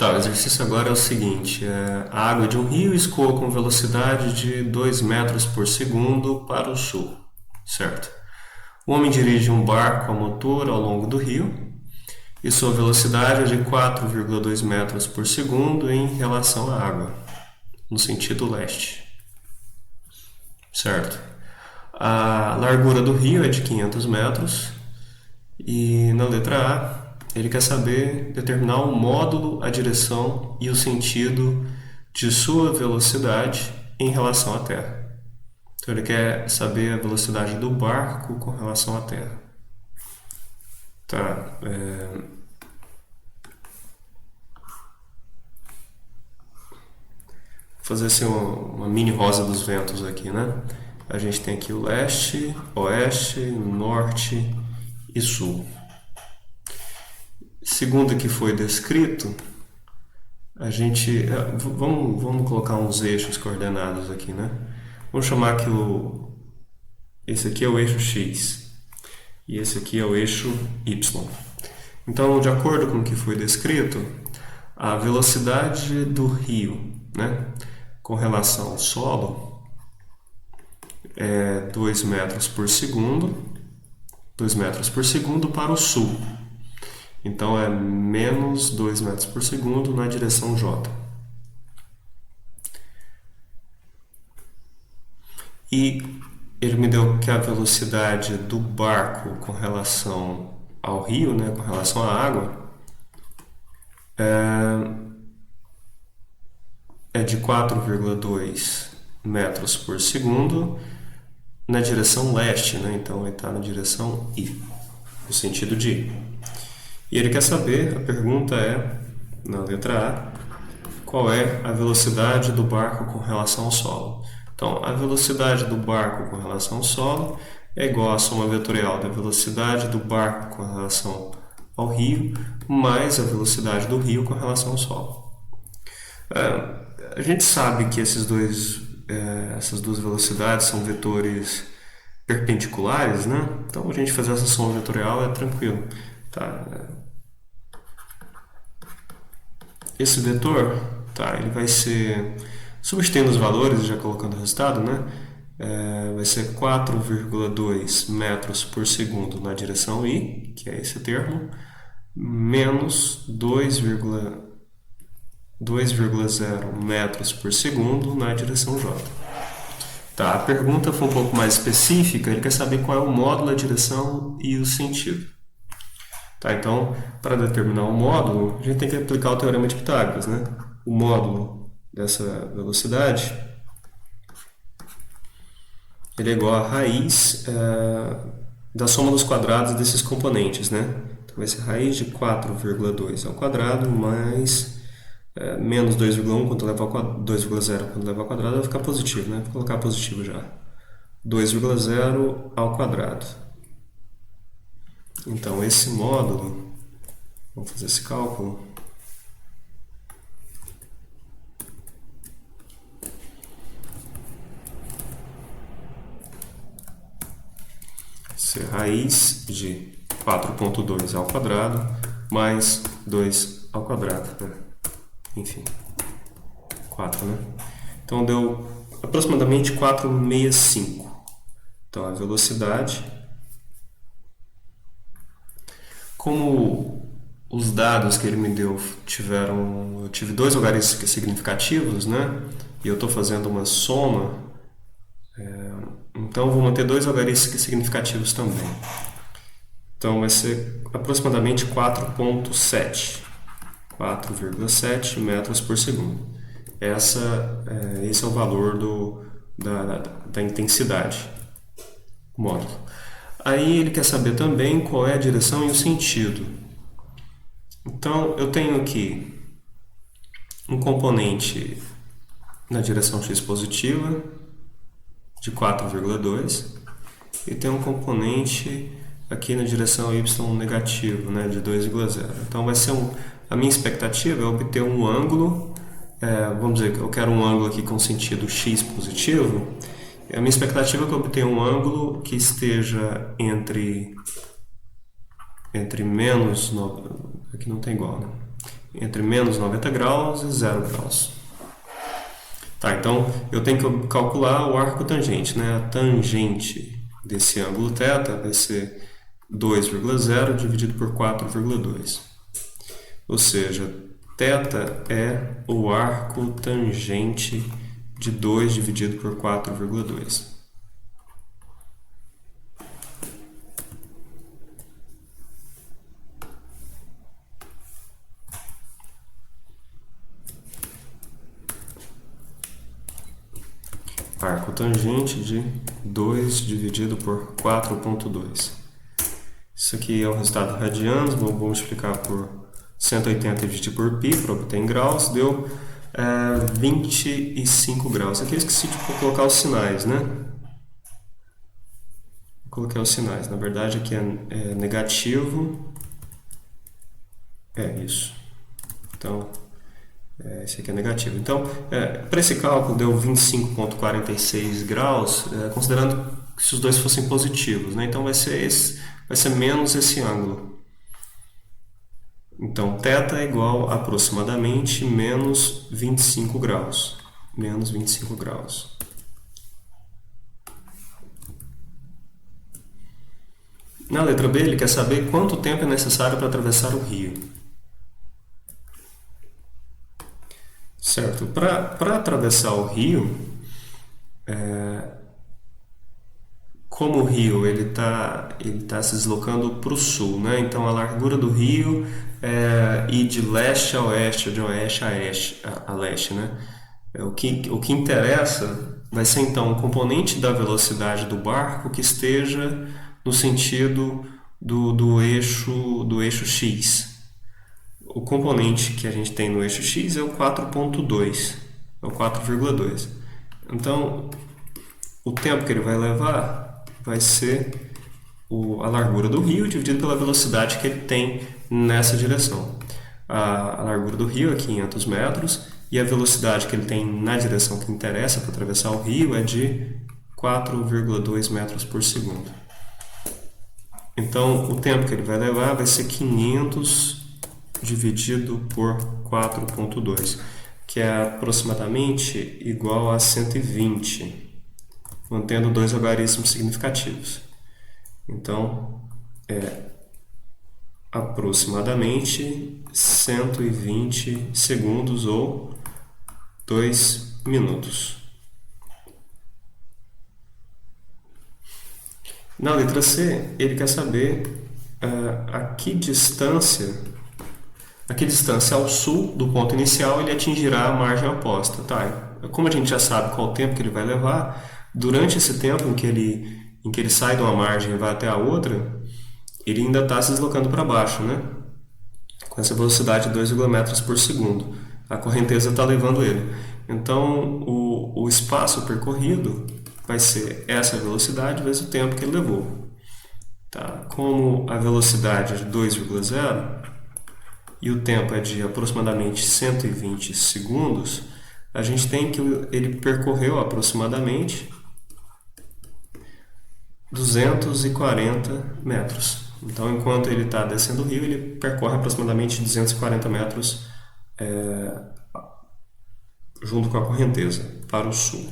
Tá, o exercício agora é o seguinte: a água de um rio escoa com velocidade de 2 metros por segundo para o sul, certo? O homem dirige um barco a motor ao longo do rio e sua velocidade é de 4,2 metros por segundo em relação à água, no sentido leste, certo? A largura do rio é de 500 metros e na letra A ele quer saber determinar o módulo, a direção e o sentido de sua velocidade em relação à Terra. Então ele quer saber a velocidade do barco com relação à Terra. Tá. Vou fazer assim uma mini rosa dos ventos aqui, né? A gente tem aqui o leste, oeste, norte e sul. Segundo que foi descrito, a gente... Vamos colocar uns eixos coordenados aqui, né? Vamos chamar que esse aqui é o eixo X e esse aqui é o eixo Y. Então, de acordo com o que foi descrito, a velocidade do rio, né, com relação ao solo é 2 metros por segundo, 2 metros por segundo para o sul. Então é menos 2 metros por segundo na direção J. E ele me deu que a velocidade do barco com relação ao rio, né, com relação à água, é de 4,2 metros por segundo na direção leste, né? Então ele está na direção I, no sentido de I. E ele quer saber, a pergunta é, na letra A, qual é a velocidade do barco com relação ao solo. Então, a velocidade do barco com relação ao solo é igual à soma vetorial da velocidade do barco com relação ao rio, mais a velocidade do rio com relação ao solo. A gente sabe que essas duas velocidades são vetores perpendiculares, né? Então, a gente fazer essa soma vetorial é tranquilo. Tá? Esse vetor, tá, ele vai ser, substituindo os valores e já colocando o resultado, né? Vai ser 4,2 metros por segundo na direção I, que é esse termo, menos 2,0 metros por segundo na direção J. Tá, a pergunta foi um pouco mais específica, ele quer saber qual é o módulo, a direção e o sentido. Tá, então, para determinar o módulo, a gente tem que aplicar o teorema de Pitágoras, né? O módulo dessa velocidade ele é igual à raiz da soma dos quadrados desses componentes, né? Então, vai ser raiz de 4,2 ao quadrado mais menos 2,1 quando leva ao quadrado, 2,0 quando leva ao quadrado, vai ficar positivo, né? Vou colocar positivo já. 2,0 ao quadrado. Então, esse módulo, vamos fazer esse cálculo, ser raiz de 4,2 ao quadrado mais 2 ao quadrado, né? Enfim, 4, né? Então, deu aproximadamente 4,65. Então, a velocidade... Como os dados que ele me deu eu tive dois logaritmos significativos, né? E eu estou fazendo uma soma, então eu vou manter dois logaritmos significativos também. Então vai ser aproximadamente 4,7 metros por segundo. Esse é o valor da intensidade, módulo. Aí ele quer saber também qual é a direção e o sentido. Então, eu tenho aqui um componente na direção x positiva, de 4,2, e tem um componente aqui na direção y negativo, né, de 2,0. Então, vai ser a minha expectativa é obter um ângulo, vamos dizer que eu quero um ângulo aqui com sentido x positivo. A minha expectativa é que eu obtenha um ângulo que esteja entre menos... Aqui não tem igual, né? entre menos 90 graus e 0 graus. Tá, então eu tenho que calcular o arco tangente, né? A tangente desse ângulo θ vai ser 2,0 dividido por 4,2. Ou seja, θ é o arco tangente de 2 dividido por 4,2. Arco tangente de 2 dividido por 4,2. Isso aqui é o resultado em radianos, vou multiplicar por 180 dividido por π para obter em graus, deu 25 graus. Aqui eu esqueci de colocar os sinais, né? Coloquei os sinais, na verdade aqui é negativo, isso. Então, esse aqui é negativo. Então, para esse cálculo deu 25,46 graus, considerando que se os dois fossem positivos, né? Então vai ser menos esse ângulo. Então, θ é igual a aproximadamente menos 25 graus. Menos 25 graus. Na letra B, ele quer saber quanto tempo é necessário para atravessar o rio. Certo? Para atravessar o rio, como o rio ele tá se deslocando para o sul, né? Então a largura do rio ir de leste a oeste, ou de oeste a leste, né? O que interessa vai ser então o componente da velocidade do barco que esteja no sentido do eixo X. O componente que a gente tem no eixo X é o 4,2, é o 4,2. Então, o tempo que ele vai levar vai ser a largura do rio dividido pela velocidade que ele tem nessa direção. A largura do rio é 500 metros e a velocidade que ele tem na direção que interessa para atravessar o rio é de 4,2 metros por segundo. Então, o tempo que ele vai levar vai ser 500 dividido por 4,2, que é aproximadamente igual a 120, mantendo dois logaritmos significativos. Então, é aproximadamente 120 segundos ou 2 minutos. Na letra C, ele quer saber a que distância ao sul do ponto inicial ele atingirá a margem oposta. Tá? Como a gente já sabe qual o tempo que ele vai levar, durante esse tempo em que ele sai de uma margem e vai até a outra, ele ainda está se deslocando para baixo, né? Com essa velocidade de 2,0 metros por segundo. A correnteza está levando ele. Então, o espaço percorrido vai ser essa velocidade vezes o tempo que ele levou. Tá? Como a velocidade é de 2,0 e o tempo é de aproximadamente 120 segundos, a gente tem que ele percorreu aproximadamente 240 metros. Então, enquanto ele está descendo o rio, ele percorre aproximadamente 240 metros junto com a correnteza para o sul.